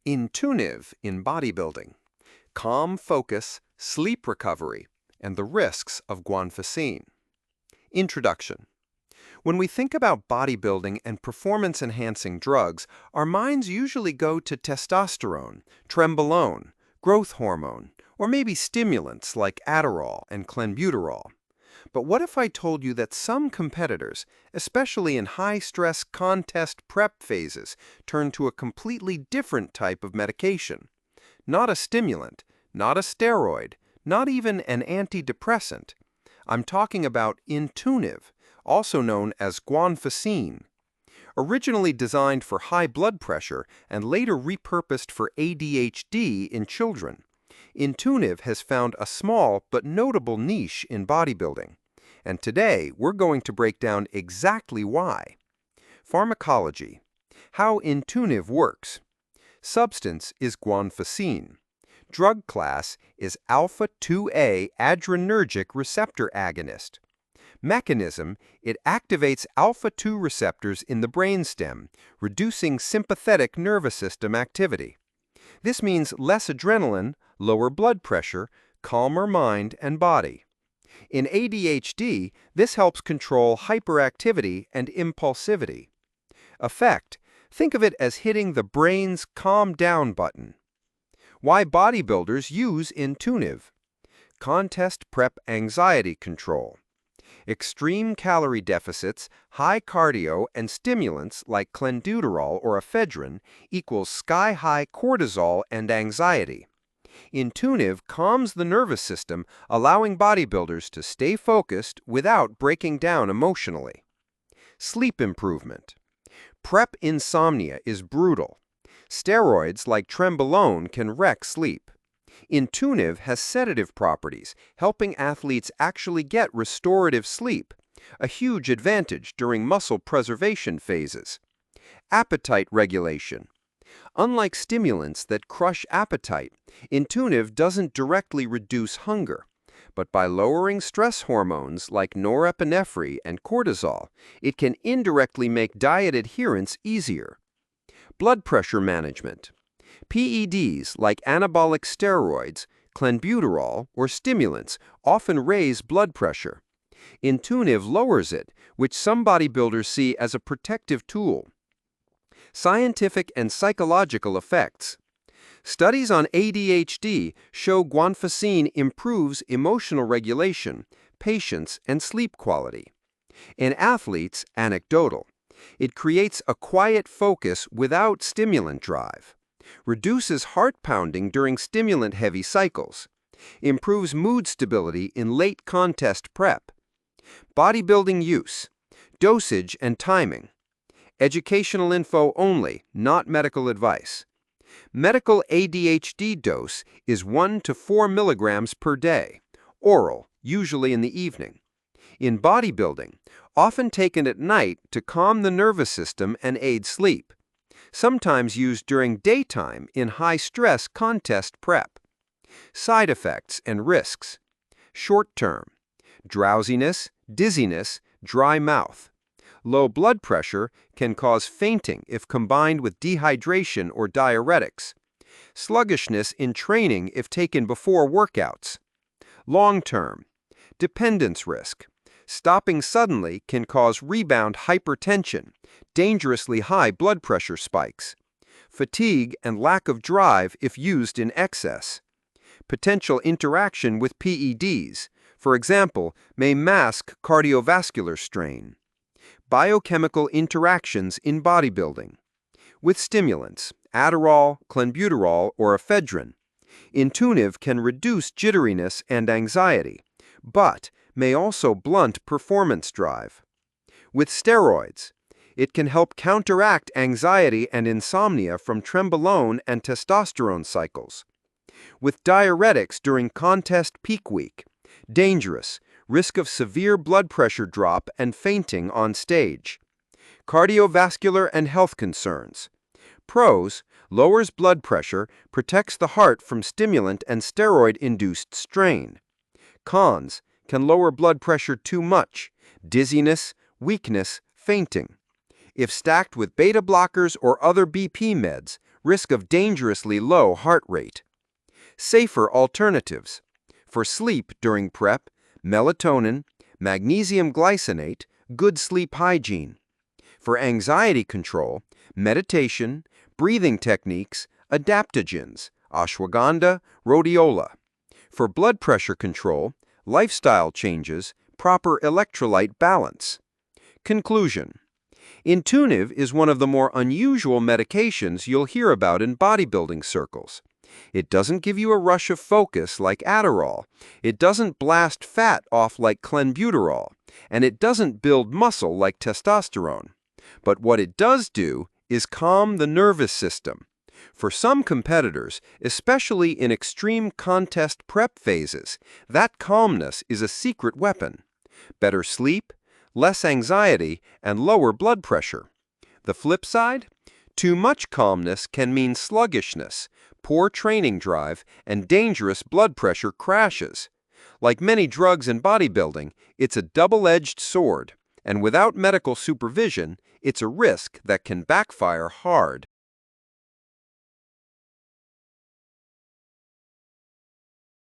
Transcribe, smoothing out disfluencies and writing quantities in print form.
Intuniv in bodybuilding, calm focus, sleep recovery, and the risks of guanfacine. Introduction. When we think about bodybuilding and performance-enhancing drugs, our minds usually go to testosterone, trenbolone, growth hormone, or maybe stimulants like Adderall and clenbuterol. But what if I told you that some competitors, especially in high-stress contest prep phases, turn to a completely different type of medication? Not a stimulant, not a steroid, not even an antidepressant. I'm talking about Intuniv, also known as Guanfacine. Originally designed for high blood pressure and later repurposed for ADHD in children, Intuniv has found a small but notable niche in bodybuilding. And today, we're going to break down exactly why. Pharmacology. How Intuniv works. Substance is guanfacine. Drug class is alpha-2A adrenergic receptor agonist. Mechanism, it activates alpha-2 receptors in the brainstem, reducing sympathetic nervous system activity. This means less adrenaline, lower blood pressure, calmer mind and body. In ADHD, this helps control hyperactivity and impulsivity. Effect, think of it as hitting the brain's calm down button. Why bodybuilders use Intuniv. Contest prep anxiety control. Extreme calorie deficits, high cardio, and stimulants like clenbuterol or ephedrine equals sky-high cortisol and anxiety. Intuniv calms the nervous system, allowing bodybuilders to stay focused without breaking down emotionally. Sleep improvement. Prep insomnia is brutal. Steroids like trenbolone can wreck sleep. Intuniv has sedative properties, helping athletes actually get restorative sleep, a huge advantage during muscle preservation phases. Appetite regulation. Unlike stimulants that crush appetite, Intuniv doesn't directly reduce hunger, but by lowering stress hormones like norepinephrine and cortisol, it can indirectly make diet adherence easier. Blood pressure management. PEDs like anabolic steroids, clenbuterol, or stimulants often raise blood pressure. Intuniv lowers it, which some bodybuilders see as a protective tool. Scientific and psychological effects. Studies on ADHD show guanfacine improves emotional regulation, patience, and sleep quality. In athletes, anecdotal. It creates a quiet focus without stimulant drive. Reduces heart pounding during stimulant-heavy cycles. Improves mood stability in late contest prep. Bodybuilding use. Dosage and timing. Educational info only, not medical advice. Medical ADHD dose is 1 to 4 milligrams per day, oral, usually in the evening. In bodybuilding, often taken at night to calm the nervous system and aid sleep. Sometimes used during daytime in high-stress contest prep. Side effects and risks. Short-term. Drowsiness, dizziness, dry mouth. Low blood pressure can cause fainting if combined with dehydration or diuretics. Sluggishness in training if taken before workouts. Long-term. Dependence risk. Stopping suddenly can cause rebound hypertension, dangerously high blood pressure spikes. Fatigue and lack of drive if used in excess. Potential interaction with PEDs, for example, may mask cardiovascular strain. Biochemical interactions in bodybuilding. With stimulants, Adderall, clenbuterol, or ephedrine, Intuniv can reduce jitteriness and anxiety, but may also blunt performance drive. With steroids, it can help counteract anxiety and insomnia from trenbolone and testosterone cycles. With diuretics during contest peak week, dangerous, risk of severe blood pressure drop and fainting on stage. Cardiovascular and health concerns. Pros, lowers blood pressure, protects the heart from stimulant and steroid-induced strain. Cons, can lower blood pressure too much, dizziness, weakness, fainting. If stacked with beta blockers or other BP meds, risk of dangerously low heart rate. Safer alternatives. For sleep during prep, melatonin, magnesium glycinate, good sleep hygiene. For anxiety control, meditation, breathing techniques, adaptogens, ashwagandha, rhodiola. For blood pressure control, lifestyle changes, proper electrolyte balance. Conclusion. Intuniv is one of the more unusual medications you'll hear about in bodybuilding circles. It doesn't give you a rush of focus like Adderall. It doesn't blast fat off like clenbuterol. And it doesn't build muscle like testosterone. But what it does do is calm the nervous system. For some competitors, especially in extreme contest prep phases, that calmness is a secret weapon. Better sleep, less anxiety, and lower blood pressure. The flip side? Too much calmness can mean sluggishness, poor training drive, and dangerous blood pressure crashes. Like many drugs in bodybuilding, it's a double-edged sword, and without medical supervision, it's a risk that can backfire hard.